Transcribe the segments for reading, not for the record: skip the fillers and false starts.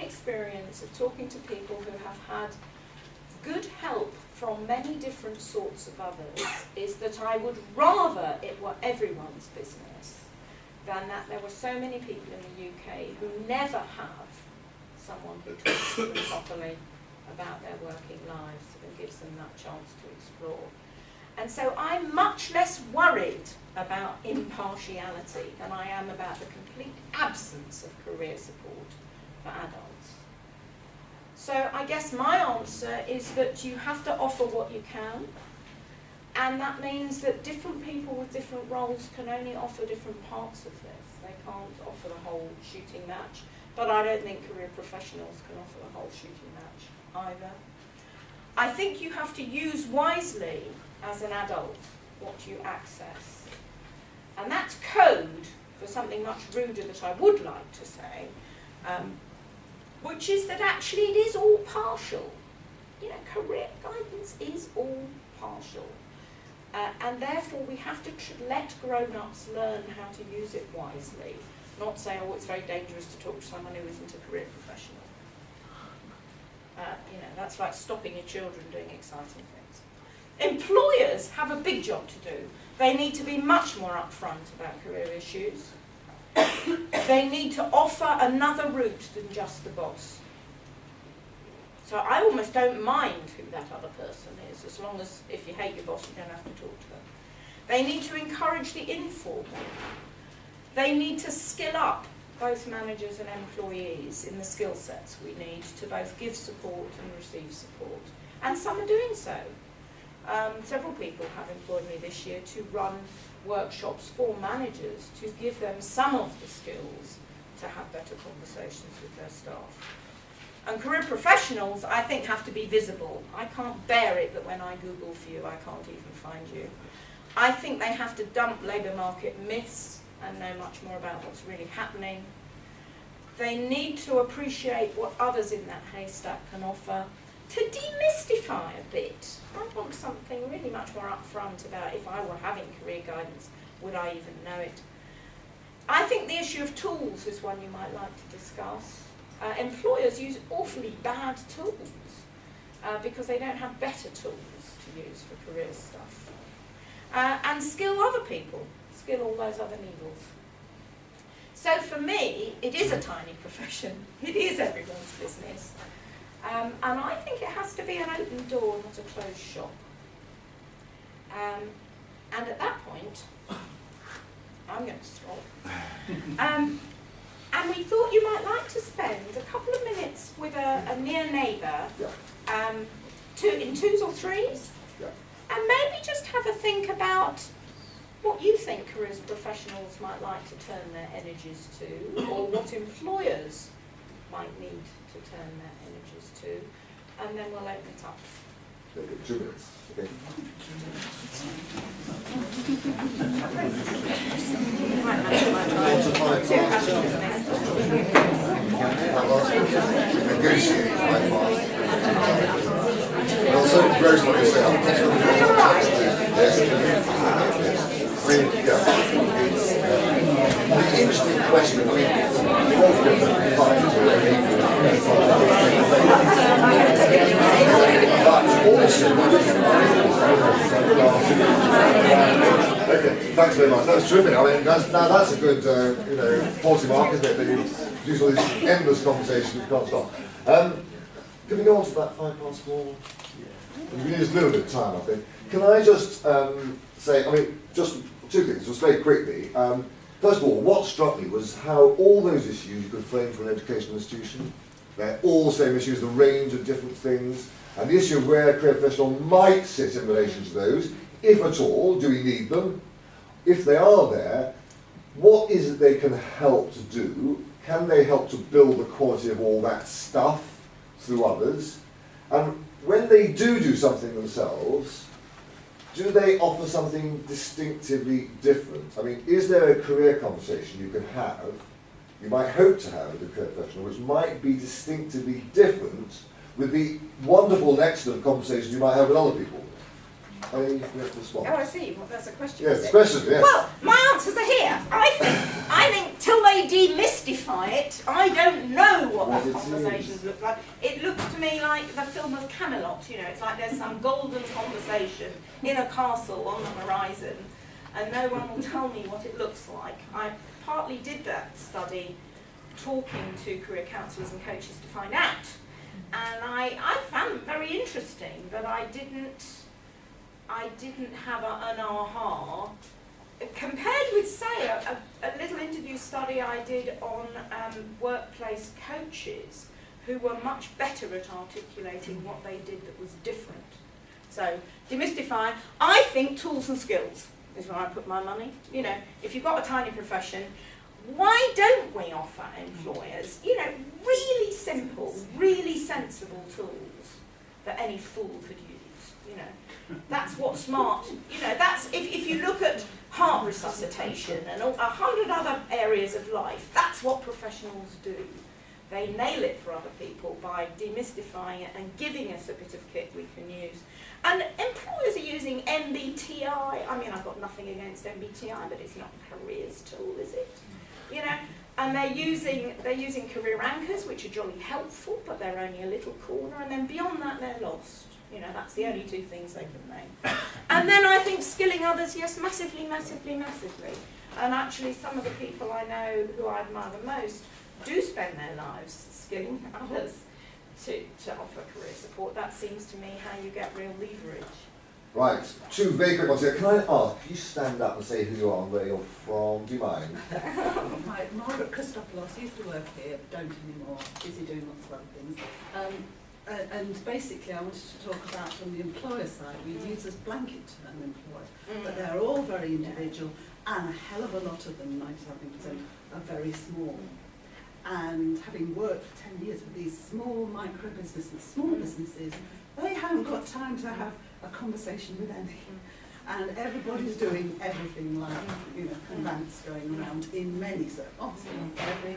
experience of talking to people who have had good help from many different sorts of others is that I would rather it were everyone's business than that there were so many people in the UK who never have someone who talks to them properly about their working lives and gives them that chance to explore. And so I'm much less worried about impartiality than I am about the complete absence of career support for adults. So I guess my answer is that you have to offer what you can, and that means that different people with different roles can only offer different parts of this. They can't offer the whole shooting match, but I don't think career professionals can offer the whole shooting match either. I think you have to use wisely as an adult what you access. And that's code for something much ruder that I would like to say, which is that actually it is all partial. You know, career guidance is all partial. And therefore we have to let grown-ups learn how to use it wisely, not say, oh, it's very dangerous to talk to someone who isn't a career professional. You know, that's like stopping your children doing exciting things. Employers have a big job to do. They need to be much more upfront about career issues. They need to offer another route than just the boss. So I almost don't mind who that other person is, as long as if you hate your boss, you don't have to talk to them. They need to encourage the informal. They need to skill up both managers and employees in the skill sets we need to both give support and receive support. And some are doing so. Several people have employed me this year to run workshops for managers to give them some of the skills to have better conversations with their staff. And career professionals, I think, have to be visible. I can't bear it that when I Google for you, I can't even find you. I think they have to dump labour market myths and know much more about what's really happening. They need to appreciate what others in that haystack can offer, to demystify a bit. I want something really much more upfront about if I were having career guidance, would I even know it? I think the issue of tools is one you might like to discuss. Employers use awfully bad tools because they don't have better tools to use for career stuff. And skill other people, skill all those other needles. So for me, it is a tiny profession. It is everyone's business. And I think it has to be an open door, not a closed shop. And at that point, I'm going to stop. And we thought you might like to spend a couple of minutes with a near neighbour, in twos or threes, and maybe just have a think about what you think careers professionals might like to turn their energies to, or what employers might need to turn their energies to, and then we'll open it up. 2 minutes. Okay. Also, very sorry to say, I'm not sure the interesting question, I mean, both different parties Okay, thanks very much. That's terrific. I mean, that's a good, policy mark, isn't it? That you use all these endless conversations you can't stop. Can we go on to that 4:05? We need a little bit of time, I think. Can I just say, I mean, just 2 things, just very quickly. First of all, what struck me was how all those issues you could frame for an educational institution. They're all the same issues, the range of different things, and the issue of where a career professional might sit in relation to those, if at all, do we need them? If they are there, what is it they can help to do? Can they help to build the quality of all that stuff through others? And when they do something themselves, do they offer something distinctively different? I mean, is there a career conversation you can have, you might hope to have with a career professional, which might be distinctively different with the wonderful and excellent conversations you might have with other people? Oh, you forget the spot. Oh, I see. Well, that's a question. Yes, is it? question, yes. Well, my answers are here. I think till they demystify it, I don't know what What that it conversations is. look like. It looks to me like the film of Camelot. You know, it's like there's some golden conversation in a castle on the horizon, and no one will tell me what it looks like. I partly did that study talking to career counsellors and coaches to find out, and I found it very interesting, but I didn't have an aha. Compared with, say, a little interview study I did on workplace coaches who were much better at articulating what they did that was different. So, demystifying, I think tools and skills is where I put my money. You know, if you've got a tiny profession, why don't we offer employers, you know, really simple, really sensible tools that any fool could use, you know? That's what smart, you know, that's, if you look at heart resuscitation and 100 other areas of life, that's what professionals do. They nail it for other people by demystifying it and giving us a bit of kit we can use. And employers are using MBTI. I mean, I've got nothing against MBTI, but it's not a careers tool, is it? You know, and they're using career anchors, which are jolly helpful, but they're only a little corner, and then beyond that, they're lost. You know, that's the only two things they can name. And then I think skilling others, yes, massively, massively, massively. And actually, some of the people I know who I admire the most do spend their lives skilling others to offer career support. That seems to me how you get real leverage. Right, two very quick ones here. Can I ask, can you stand up and say who you are and where you're from? Do you mind? Hi, Margaret Christopoulos, used to work here, but don't anymore, busy doing lots of other things. And basically I wanted to talk about from the employer side, we use this blanket term employer, but they're all very individual and a hell of a lot of them, 97%, are very small. And having worked for 10 years with these small micro businesses, small businesses, they haven't got time to have a conversation with any. And everybody's doing everything like, you know, rants going around in many circles, not every.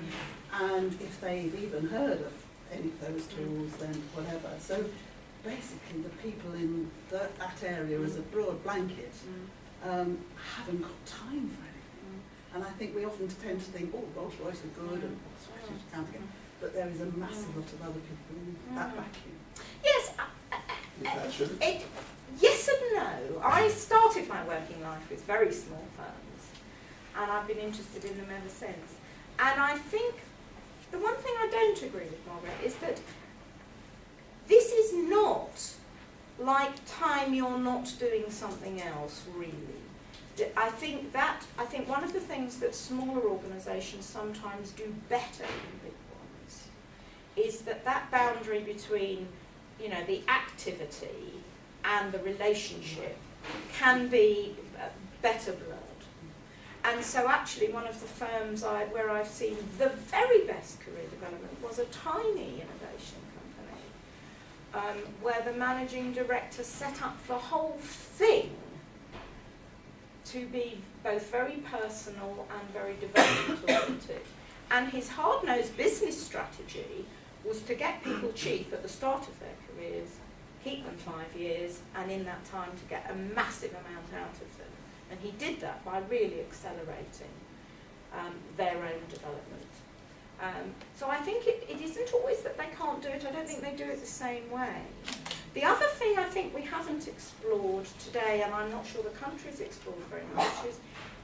And if they've even heard of any of those tools, then whatever. So basically the people in that area as a broad blanket haven't got time for anything. And I think we often tend to think, oh, Rolls Royce is good and Scottish Accounting, but there is a massive lot of other people in that vacuum. Yes, Is that true? yes and no. I started my working life with very small firms, and I've been interested in them ever since. And I think the one thing I don't agree with, Margaret, is that this is not like time you're not doing something else, really. I think one of the things that smaller organisations sometimes do better than big ones is that boundary between, you know, the activity and the relationship can be better blurred. And so actually one of the firms where I've seen the very best career development was a tiny innovation company where the managing director set up the whole thing to be both very personal and very development oriented. And his hard-nosed business strategy was to get people cheap at the start of their careers, keep them 5 years, and in that time to get a massive amount out of them. And he did that by really accelerating their own development. So I think it isn't always that they can't do it, I don't think they do it the same way. The other thing I think we haven't explored today, and I'm not sure the country's explored very much,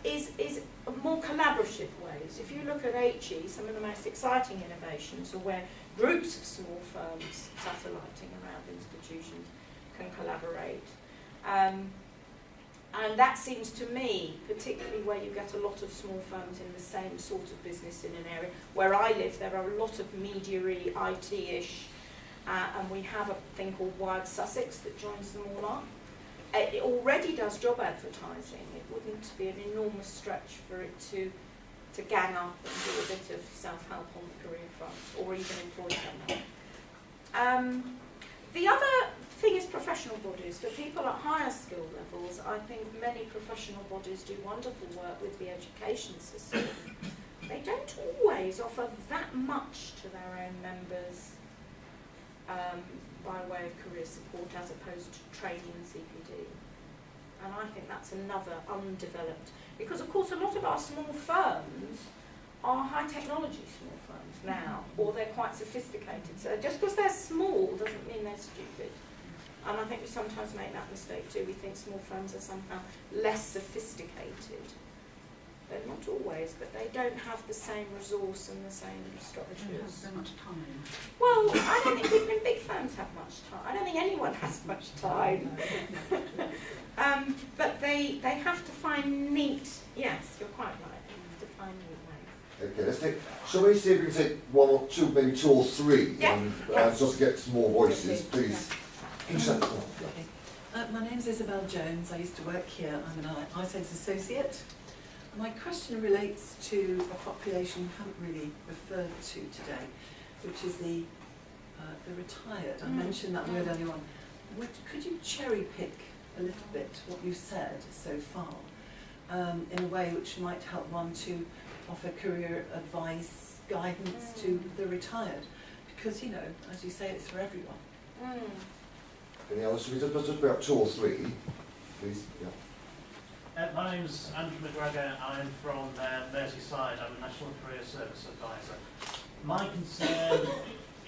is more collaborative ways. If you look at HE, some of the most exciting innovations are where groups of small firms satelliting around institutions can collaborate. And that seems to me, particularly where you get a lot of small firms in the same sort of business in an area. Where I live, there are a lot of media-y, IT-ish, and we have a thing called Wired Sussex that joins them all up. It already does job advertising. It wouldn't be an enormous stretch for it to gang up and do a bit of self-help on the career front, or even employ someone. The other thing is professional bodies. For people at higher skill levels, I think many professional bodies do wonderful work with the education system. They don't always offer that much to their own members by way of career support as opposed to training and CPD. And I think that's another undeveloped, because of course a lot of our small firms are high technology small firms now, or they're quite sophisticated. So just because they're small doesn't mean they're stupid. And I think we sometimes make that mistake too. We think small firms are somehow less sophisticated. They're not always, but they don't have the same resource and the same structures. Don't have so much time. Well, I don't think people in big firms have much time. I don't think anyone has much time. But they have to find neat, yes, you're quite right, they have to find neat ways. Okay, let's take, shall we see if we can take one or two, maybe two or three, Yeah. and just to get some more voices, please. Can you send them? My name's Isabel Jones. I used to work here. I'm an iCeGS associate. My question relates to a population you haven't really referred to today, which is the retired. I mentioned that word earlier on. Could you cherry pick a little bit what you've said so far in a way which might help one to offer career advice, guidance to the retired? Because, you know, as you say, it's for everyone. Any others? Should we just about two or three, please? Yeah. My name's Andrew McGregor. I'm from Merseyside. I'm a National Career Service Advisor. My concern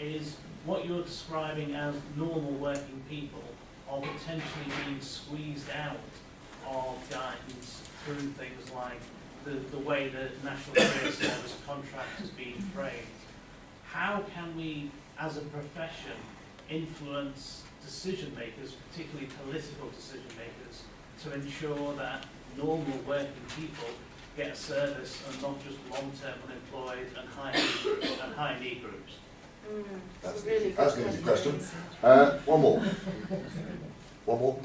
is what you're describing as normal working people are potentially being squeezed out of guidance through things like the way the National Career Service contract has been framed. How can we, as a profession, influence decision makers, particularly political decision makers, to ensure that normal working people get a service and not just long-term unemployed and high need groups? That's a really That's good an easy question. question. One more. One more.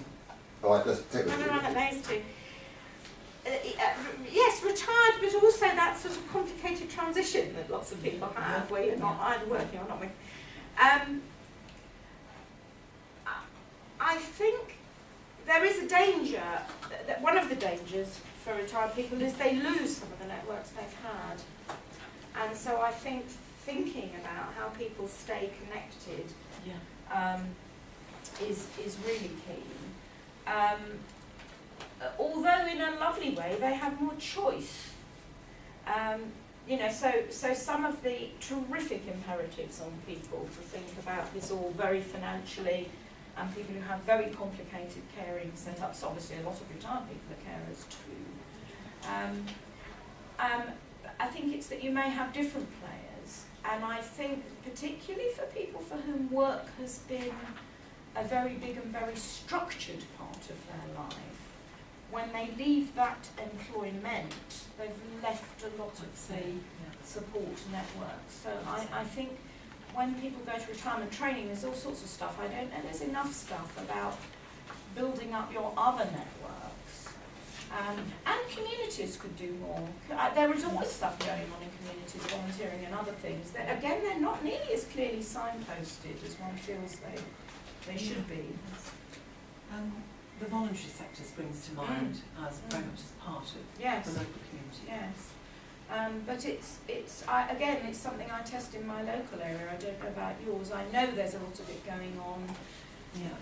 All right, let's take this. I'm going to run at those two. Yes, retired, but also that sort of complicated transition that lots of people have, where you're not either working or not working. I think there is a danger, that one of the dangers for retired people is they lose some of the networks they've had. And so I think thinking about how people stay connected is really key. Although in a lovely way they have more choice. You know, so some of the terrific imperatives on people to think about this all very financially, and people who have very complicated caring setups. Obviously, a lot of retired people are carers too. I think it's that you may have different players, and I think particularly for people for whom work has been a very big and very structured part of their life, when they leave that employment, they've left a lot of the support networks. So I think when people go to retirement training, there's all sorts of stuff. I don't know there's enough stuff about building up your other networks. And communities could do more. There is always stuff going on in communities, volunteering and other things. That, again, they're not nearly as clearly signposted as one feels they should be. The voluntary sector springs to mind as very much as part of Yes. the local community. Yes. But it's again, it's something I test in my local area. I don't know about yours. I know there's a lot of it going on. Yeah.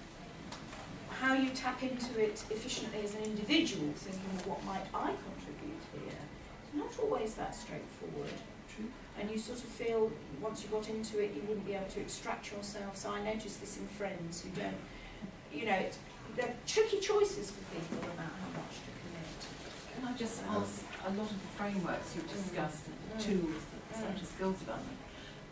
How you tap into it efficiently as an individual, thinking, what might I contribute here? Not always that straightforward. True. And you sort of feel, once you got into it, you wouldn't be able to extract yourself. So I notice this in friends who don't, you know, they're tricky choices for people about how much to commit. Can I just ask, a lot of the frameworks you've discussed, and tools such as skills development,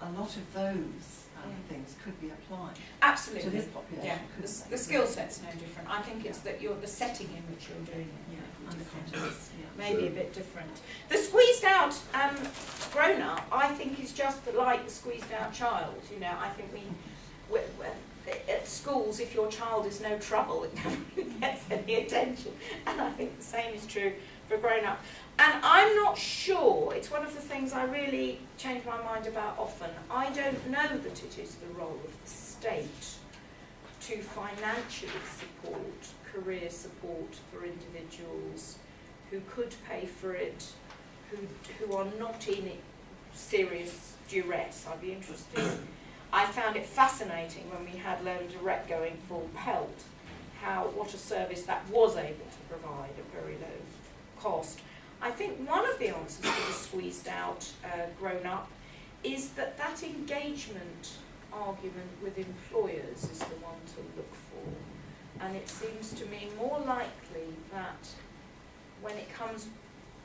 a lot of those things could be applied Absolutely. to this population. Yeah, couldn't the they? skill set's no different. I think it's that the setting in which you're doing it. Yeah, and the context. Yeah. Maybe a bit different. The squeezed out grown up, I think, is just like the squeezed out child. You know, I think we at schools, if your child is no trouble, it never really gets any attention. And I think the same is true for grown up. And I'm not sure, it's one of the things I really change my mind about often. I don't know that it is the role of the state to financially support career support for individuals who could pay for it, who are not in serious duress. I'd be interested. I found it fascinating when we had Loan Direct going full pelt, what a service that was able to provide at very low cost. I think one of the answers to the squeezed out grown up is that engagement argument with employers is the one to look for. And it seems to me more likely that when it comes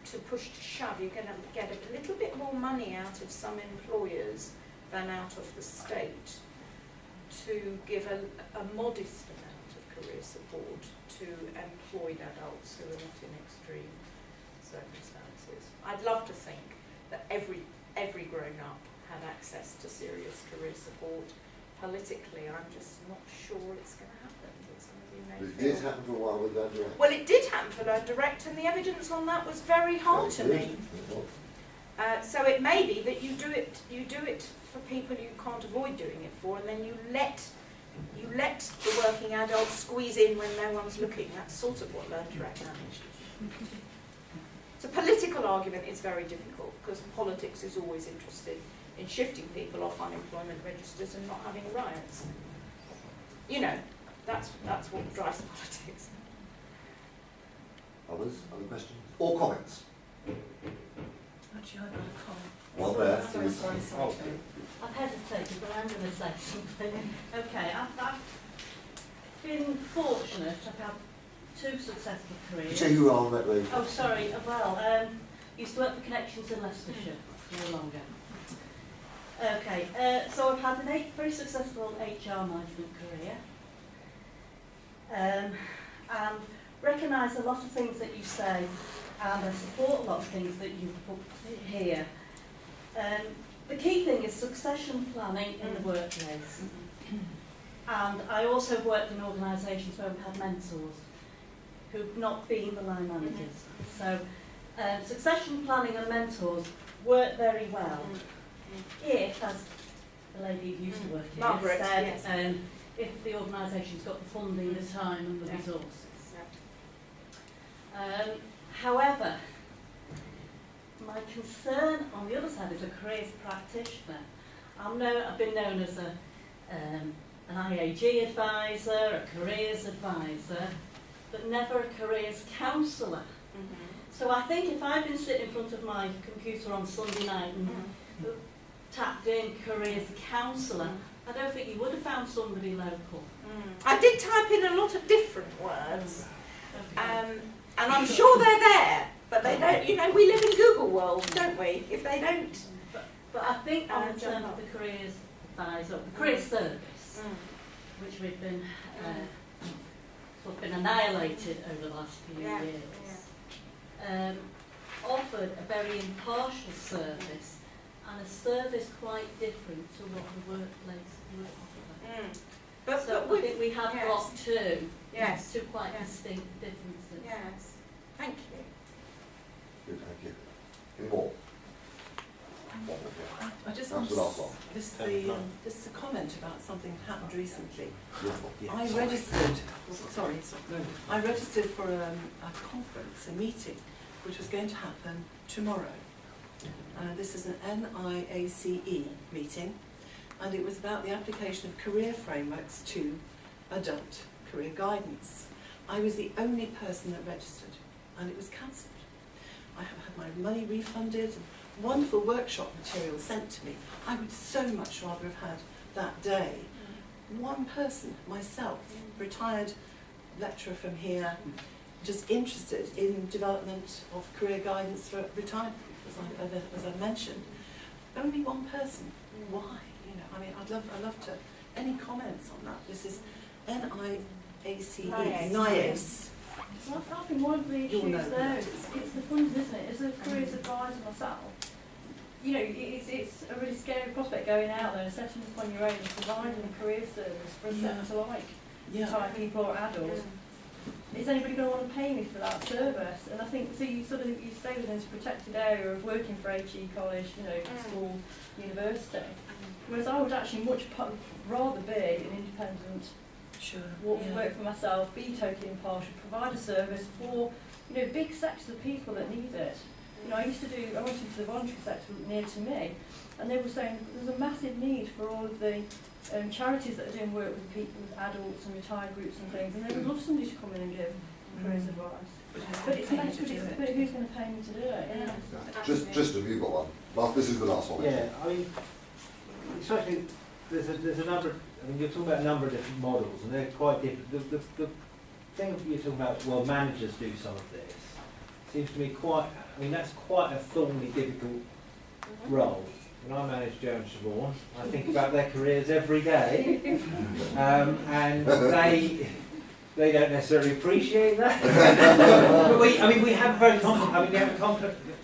to push to shove, you're going to get a little bit more money out of some employers than out of the state to give a modest amount of career support to employed adults who are not in extreme circumstances. I'd love to think that every grown-up had access to serious career support. Politically, I'm just not sure it's going to happen. But some of you may It feel. did happen for a while with that direct. Well, it did happen for Learn Direct, and the evidence on that was very hard to me. So it may be that you do it for people you can't avoid doing it for, and then you let the working adult squeeze in when no one's looking. That's sort of what Learn Direct managed. So political argument is very difficult because politics is always interested in shifting people off unemployment registers and not having riots. You know, that's what drives politics. Others? Other questions? Or comments? Actually, I've got a comment. One there. Sorry. I've hesitated, but I'm going to say something. Okay, I've been fortunate. I've had 2 successful careers. You say you are on that lady. Oh, sorry. Well, used to work for Connections in Leicestershire, no longer. Okay, so I've had a very successful HR management career, and recognise a lot of things that you say, and I support a lot of things that you put here. The key thing is succession planning in the workplace. And I also worked in organisations where we've had mentors who've not been the line managers. So succession planning and mentors work very well if, as the lady who used to work here Margaret, said, yes. if the organisation's got the funding, the time and the resources. However, my concern on the other side is a careers practitioner. I've been known as an IAG advisor, a careers advisor, but never a careers counsellor. So I think if I've been sitting in front of my computer on Sunday night and tapped in careers counsellor, I don't think you would have found somebody local. I did type in a lot of different words, Okay. and I'm sure they're there, but they don't. You know, we live in Google world, don't we? If they don't, But I think on the jump terms up. of the careers advisor, the careers service, which we've been sort of been annihilated over the last few years, offered a very impartial service and a service quite different to what the workplace would offer. But So I think we have got two quite Yes. distinct differences. Yes, thank you. Good, thank you. Any more? I just That's want the last one. this is a comment about something that happened recently. Yeah. I registered. I registered for a conference, a meeting, which was going to happen tomorrow. This is an NIACE meeting, and it was about the application of career frameworks to adult career guidance. I was the only person that registered, and it was cancelled. I have had my money refunded, and wonderful workshop material sent to me. I would so much rather have had that day. One person, myself, retired lecturer from here, just interested in development of career guidance for retired people, as I mentioned. Only one person. Why? You know, I mean, I'd love to. Any comments on that? This is NIACE. NIACE. Well, I think one of the You'll know issues who there that is is. it's the funding, isn't it? As a careers advisor myself, you know, it's a really scary prospect going out there and setting up on your own and providing a career service for a sector like retired people or adults. Is anybody going to want to pay me for that service? And I think, so you stay within this protected area of working for HE college, you know, school, university. Whereas I would actually rather be an independent, work for myself, be totally impartial, provide a service for, you know, big sectors of people that need it. You know, I went into the voluntary sector near to me, and they were saying there's a massive need for all of the charities that are doing work with people, with adults and retired groups and things, and they would love somebody to come in and give careers advice. But it's but who's going to pay me to do it? Yeah. Just have you got one? This is the last one. Yeah, I mean, especially there's a number. I mean, you're talking about a number of different models, and they're quite different. The thing you're talking about, well, managers do some of this, seems to me quite. I mean, that's quite a thorny, difficult role. When I manage Joe and Siobhan, I think about their careers every day, and they don't necessarily appreciate that. But we have a very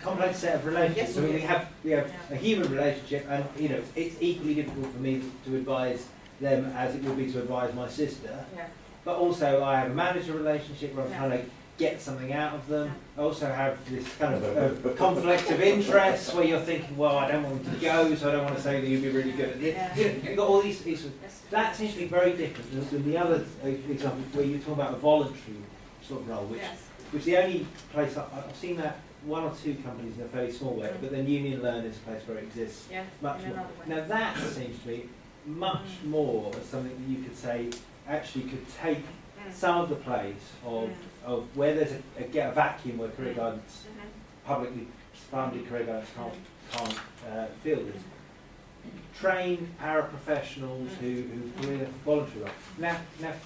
complex set of relationships. I mean, we have a human relationship, and it's equally difficult for me to advise them as it would be to advise my sister. Yeah. But also, I have a manager relationship where I'm trying to get something out of them. I also have this kind of a conflict of interest where you're thinking, well, I don't want them to go, so I don't want to say that you'd be really good at this. You've got all these issues. That seems to be very different than the other example where you're talking about a voluntary sort of role, which the only place I've seen that one or two companies in a fairly small way, but then Union Learn is a place where it exists much more. Now that seems to me much more as something that you could say actually could take some of the place of where there's a vacuum where career guidance, publicly funded career guidance can't fill this. Train paraprofessionals who do a voluntary role. Now,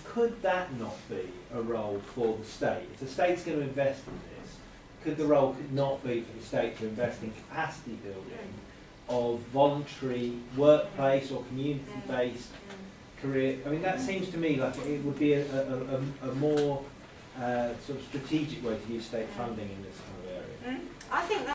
could that not be a role for the state? If the state's going to invest in this, could the role not be for the state to invest in capacity building of voluntary workplace or community-based career? I mean, that seems to me like it would be a more sort of strategic way to use state funding in this kind of area. I think